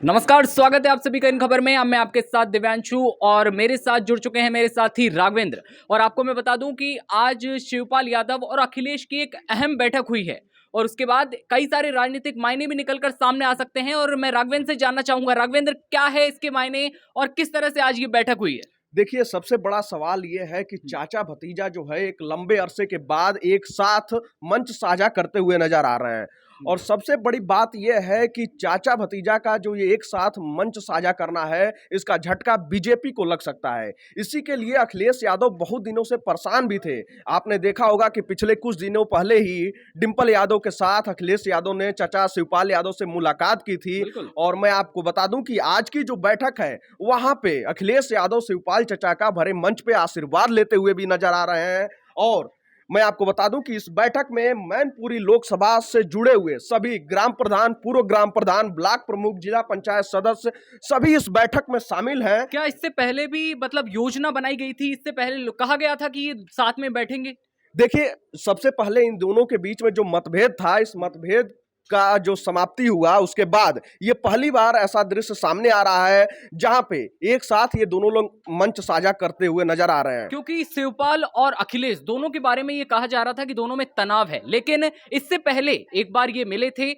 नमस्कार, स्वागत है आप सभी का इन खबर में। अब मैं आपके साथ दिव्यांशु और मेरे साथ जुड़ चुके हैं मेरे साथी राघवेंद्र। और आपको मैं बता दूं कि आज शिवपाल यादव और अखिलेश की एक अहम बैठक हुई है और उसके बाद कई सारे राजनीतिक मायने भी निकलकर सामने आ सकते हैं। और मैं राघवेंद्र से जानना चाहूंगा, राघवेंद्र, क्या है इसके मायने और किस तरह से आज ये बैठक हुई है? देखिए, सबसे बड़ा सवाल ये है कि चाचा भतीजा जो है एक लंबे अरसे के बाद एक साथ मंच साझा करते हुए नजर आ रहे हैं। और सबसे बड़ी बात यह है कि चाचा भतीजा का जो ये एक साथ मंच साझा करना है, इसका झटका बीजेपी को लग सकता है। इसी के लिए अखिलेश यादव बहुत दिनों से परेशान भी थे। आपने देखा होगा कि पिछले कुछ दिनों पहले ही डिंपल यादव के साथ अखिलेश यादव ने चाचा शिवपाल यादव से मुलाकात की थी। और मैं आपको बता दूं कि आज की जो बैठक है, वहां पे अखिलेश यादव शिवपाल चचा का भरे मंच पे आशीर्वाद लेते हुए भी नजर आ रहे हैं। और मैं आपको बता दूं कि इस बैठक में मैनपुरी लोकसभा से जुड़े हुए सभी ग्राम प्रधान, पूर्व ग्राम प्रधान, ब्लॉक प्रमुख, जिला पंचायत सदस्य सभी इस बैठक में शामिल हैं। क्या इससे पहले भी योजना बनाई गई थी? इससे पहले कहा गया था कि ये साथ में बैठेंगे? देखिए, सबसे पहले इन दोनों के बीच में जो मतभेद था, इस मतभेद का जो समाप्ति हुआ, उसके बाद ये पहली बार ऐसा दृश्य सामने आ रहा है जहां पे एक साथ ये दोनों लोग मंच साझा करते हुए नजर आ रहे हैं। क्योंकि शिवपाल और अखिलेश दोनों के बारे में ये कहा जा रहा था कि दोनों में तनाव है, लेकिन इससे पहले एक बार ये मिले थे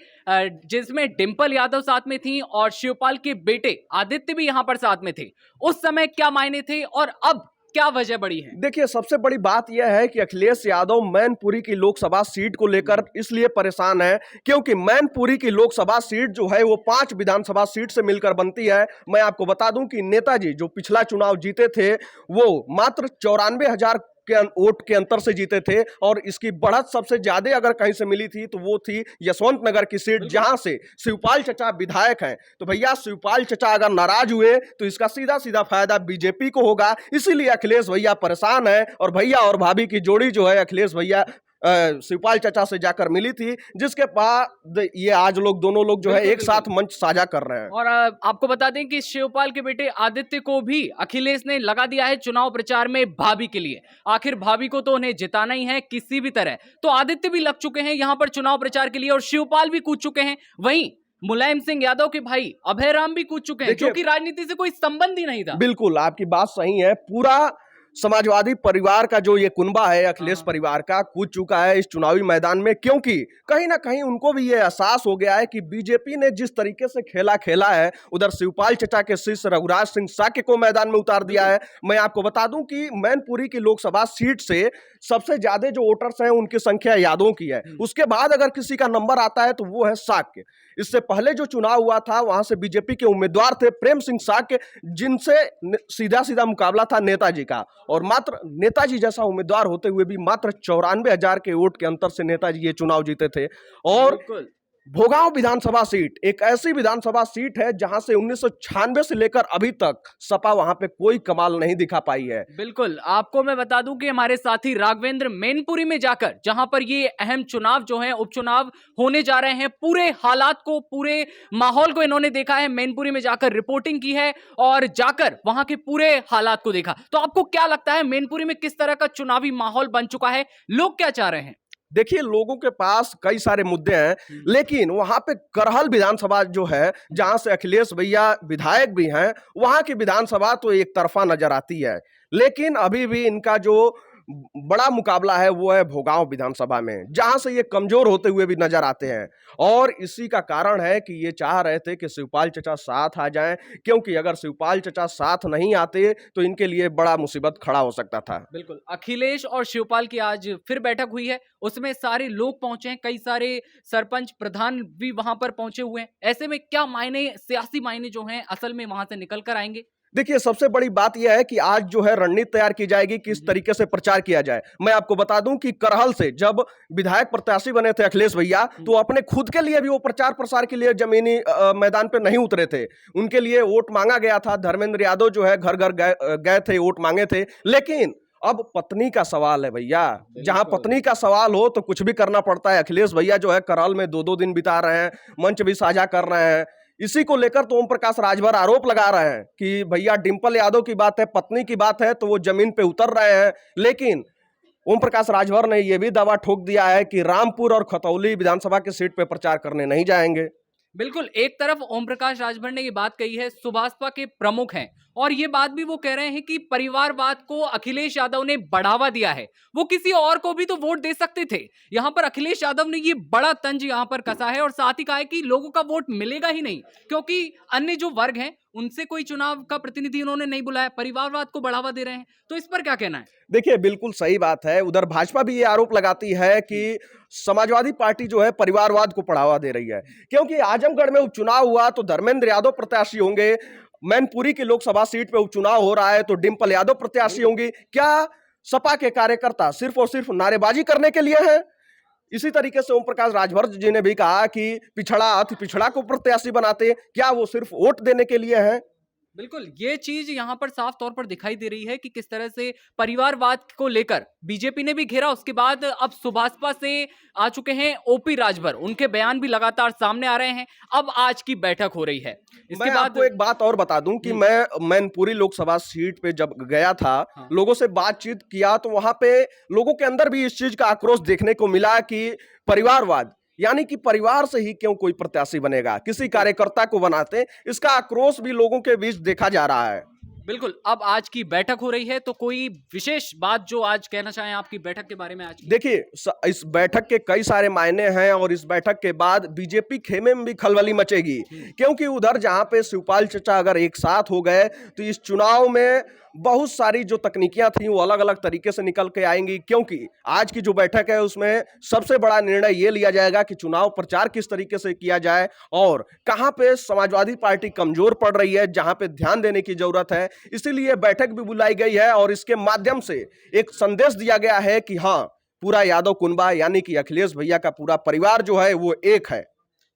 जिसमें डिंपल यादव साथ में थी और शिवपाल के बेटे आदित्य भी यहां पर साथ में थे। उस समय क्या मायने थे और अब क्या वजह बड़ी है? देखिए, सबसे बड़ी बात यह है कि अखिलेश यादव मैनपुरी की लोकसभा सीट को लेकर इसलिए परेशान है क्योंकि मैनपुरी की लोकसभा सीट जो है वो 5 विधानसभा सीट से मिलकर बनती है। मैं आपको बता दूं कि नेताजी जो पिछला चुनाव जीते थे, वो मात्र 94,000 के वोट के अंतर से जीते थे। और इसकी बढ़त सबसे ज्यादा अगर कहीं से मिली थी तो वो थी यशवंत नगर की सीट, जहां से शिवपाल चचा विधायक हैं। तो भैया, शिवपाल चचा अगर नाराज हुए तो इसका सीधा सीधा फायदा बीजेपी को होगा। इसीलिए अखिलेश भैया परेशान है। और भैया और भाभी की जोड़ी जो है, अखिलेश भैया शिवपाल चचा से जाकर मिली थी, जिसके बाद ये आज दोनों लोग जो है एक साथ मंच साझा कर रहे हैं। और आपको बता दें कि शिवपाल के बेटे आदित्य को भी अखिलेश ने लगा दिया है चुनाव प्रचार में भाभी के लिए। आखिर भाभी को तो उन्हें जिताना ही है किसी भी तरह। तो आदित्य भी लग चुके हैं यहां पर चुनाव प्रचार के लिए और शिवपाल भी कूद चुके हैं। वहीं मुलायम सिंह यादव के भाई अभय राम भी कूद चुके हैं, जो कि राजनीति से कोई संबंध ही नहीं था। बिल्कुल, आपकी बात सही है। पूरा समाजवादी परिवार का जो ये कुनबा है, अखिलेश परिवार का, कूद चुका है इस चुनावी मैदान में, क्योंकि कहीं ना कहीं उनको भी ये एहसास हो गया है कि बीजेपी ने जिस तरीके से खेला है, उधर शिवपाल चचा के शिष्य रघुराज सिंह साक्य को मैदान में उतार दिया है। मैं आपको बता दूं कि मैनपुरी की लोकसभा सीट से सबसे ज्यादा जो वोटर्स हैं उनकी संख्या यादवों की है। उसके बाद अगर किसी का नंबर आता है तो वो है साक्य। इससे पहले जो चुनाव हुआ था, वहां से बीजेपी के उम्मीदवार थे प्रेम सिंह साक्य, जिनसे सीधा सीधा मुकाबला था नेताजी का। और मात्र नेताजी जैसा उम्मीदवार होते हुए भी मात्र 94,000 के वोट के अंतर से नेताजी ये चुनाव जीते थे। और भोगांव विधानसभा सीट एक ऐसी विधानसभा सीट है जहां से 1996 से लेकर अभी तक सपा वहां पे कोई कमाल नहीं दिखा पाई है। बिल्कुल, आपको मैं बता दूं कि हमारे साथी राघवेंद्र मैनपुरी में जाकर, जहां पर ये अहम चुनाव जो है, उपचुनाव होने जा रहे हैं, पूरे हालात को, पूरे माहौल को इन्होंने देखा है। मैनपुरी में जाकर रिपोर्टिंग की है और जाकर वहां के पूरे हालात को देखा। तो आपको क्या लगता है, मैनपुरी में किस तरह का चुनावी माहौल बन चुका है? लोग क्या चाह रहे हैं? देखिए, लोगों के पास कई सारे मुद्दे हैं, लेकिन वहां पे करहल विधानसभा जो है, जहां से अखिलेश भैया विधायक भी हैं, वहां की विधानसभा तो एक तरफा नजर आती है। लेकिन अभी भी इनका जो बड़ा मुकाबला है वो है भोगांव विधानसभा में, जहां से ये कमजोर होते हुए भी नजर आते हैं। और इसी का कारण है कि ये चाह रहे थे कि शिवपाल चचा साथ आ जाएं, क्योंकि अगर शिवपाल चचा साथ नहीं आते तो इनके लिए बड़ा मुसीबत खड़ा हो सकता था। बिल्कुल, अखिलेश और शिवपाल की आज फिर बैठक हुई है, उसमें सारे लोग पहुंचे हैं, कई सारे सरपंच प्रधान भी वहां पर पहुंचे हुए हैं। ऐसे में क्या मायने, सियासी मायने जो हैं, असल में वहां से निकल कर आएंगे? देखिए, सबसे बड़ी बात यह है कि आज जो है रणनीति तैयार की जाएगी किस तरीके से प्रचार किया जाए। मैं आपको बता दूं कि करहल से जब विधायक प्रत्याशी बने थे अखिलेश भैया, तो अपने खुद के लिए भी वो प्रचार प्रसार के लिए जमीनी मैदान पे नहीं उतरे थे। उनके लिए वोट मांगा गया था, धर्मेंद्र यादव जो है घर घर गए थे, वोट मांगे थे। लेकिन अब पत्नी का सवाल है भैया, जहां पत्नी का सवाल हो तो कुछ भी करना पड़ता है। अखिलेश भैया जो है करहल में 2-2 दिन बिता रहे हैं, मंच भी साझा कर रहे हैं। इसी को लेकर तो ओम प्रकाश राजभर आरोप लगा रहे हैं कि भैया डिंपल यादव की बात है, पत्नी की बात है तो वो जमीन पे उतर रहे हैं। लेकिन ओम प्रकाश राजभर ने यह भी दावा ठोक दिया है कि रामपुर और खतौली विधानसभा की सीट पे प्रचार करने नहीं जाएंगे। बिल्कुल, एक तरफ ओम प्रकाश राजभर ने ये बात कही है, सुभाषपा के प्रमुख हैं और ये बात भी वो कह रहे हैं कि परिवारवाद को अखिलेश यादव ने बढ़ावा दिया है। वो किसी और को भी तो वोट दे सकते थे। यहाँ पर अखिलेश यादव ने ये बड़ा तंज यहाँ पर कसा है और साथ ही कहा है कि लोगों का वोट मिलेगा ही नहीं, क्योंकि अन्य जो वर्ग हैं उनसे कोई चुनाव का प्रतिनिधि उन्होंने नहीं बुलाया, परिवारवाद को बढ़ावा दे रहे हैं। तो इस पर क्या कहना है? देखिए, बिल्कुल सही बात है। उधर भाजपा भी ये आरोप लगाती है कि समाजवादी पार्टी जो है परिवारवाद को बढ़ावा दे रही है, क्योंकि आजमगढ़ में उपचुनाव हुआ तो धर्मेंद्र यादव प्रत्याशी होंगे, मैनपुरी की लोकसभा सीट पे उपचुनाव हो रहा है तो डिंपल यादव प्रत्याशी होंगी। क्या सपा के कार्यकर्ता सिर्फ और सिर्फ नारेबाजी करने के लिए हैं? इसी तरीके से ओम प्रकाश राजभर जी ने भी कहा कि पिछड़ा अति पिछड़ा को प्रत्याशी बनाते, क्या वो सिर्फ वोट देने के लिए हैं? बिल्कुल, ये चीज यहाँ पर साफ तौर पर दिखाई दे रही है कि किस तरह से परिवारवाद को लेकर बीजेपी ने भी घेरा। उसके बाद अब सुभाषपा से आ चुके हैं ओपी राजभर, उनके बयान भी लगातार सामने आ रहे हैं। अब आज की बैठक हो रही है। इसके मैं बाद आपको एक बात और बता दूं कि मैं मैनपुरी लोकसभा सीट पे जब गया था, हाँ। लोगों से बातचीत किया तो वहां पे लोगों के अंदर भी इस चीज का आक्रोश देखने को मिला कि परिवारवाद यानी कि परिवार से ही क्यों कोई प्रत्याशी बनेगा, किसी कार्यकर्ता को बनाते, इसका आक्रोश भी लोगों के बीच देखा जा रहा है। बिल्कुल, अब आज की बैठक हो रही है तो कोई विशेष बात जो आज कहना चाहें आपकी बैठक के बारे में आज की? देखिए, इस बैठक के कई सारे मायने हैं और इस बैठक के बाद बीजेपी खेमे में भी खलबली मचेगी, क्योंकि उधर जहां पे शिवपाल चचा अगर एक साथ हो गए तो इस चुनाव में बहुत सारी जो तकनीकियां थी वो अलग अलग तरीके से निकल के आएंगी, क्योंकि आज की जो बैठक है उसमें सबसे बड़ा निर्णय ये लिया जाएगा कि चुनाव प्रचार किस तरीके से किया जाए और कहां पे समाजवादी पार्टी कमजोर पड़ रही है, जहां पे ध्यान देने की जरूरत है। इसीलिए बैठक भी बुलाई गई है और इसके माध्यम से एक संदेश दिया गया है कि हाँ, पूरा यादव कुनबा यानी कि अखिलेश भैया का पूरा परिवार जो है वो एक है।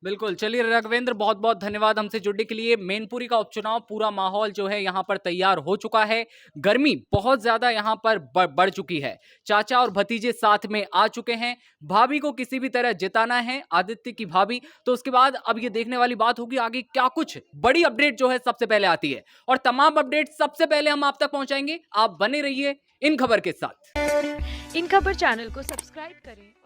बिल्कुल, चलिए राघवेंद्र, बहुत बहुत धन्यवाद हमसे जुड़ने के लिए। मैनपुरी का उपचुनाव, पूरा माहौल जो है यहाँ पर तैयार हो चुका है। गर्मी बहुत ज्यादा यहाँ पर बढ़ चुकी है। चाचा और भतीजे साथ में आ चुके हैं। भाभी को किसी भी तरह जिताना है, आदित्य की भाभी। तो उसके बाद अब ये देखने वाली बात होगी आगे क्या कुछ बड़ी अपडेट जो है सबसे पहले आती है, और तमाम अपडेट सबसे पहले हम आप तक पहुंचाएंगे। आप बने रहिए इन खबर के साथ। इन खबर चैनल को सब्सक्राइब करें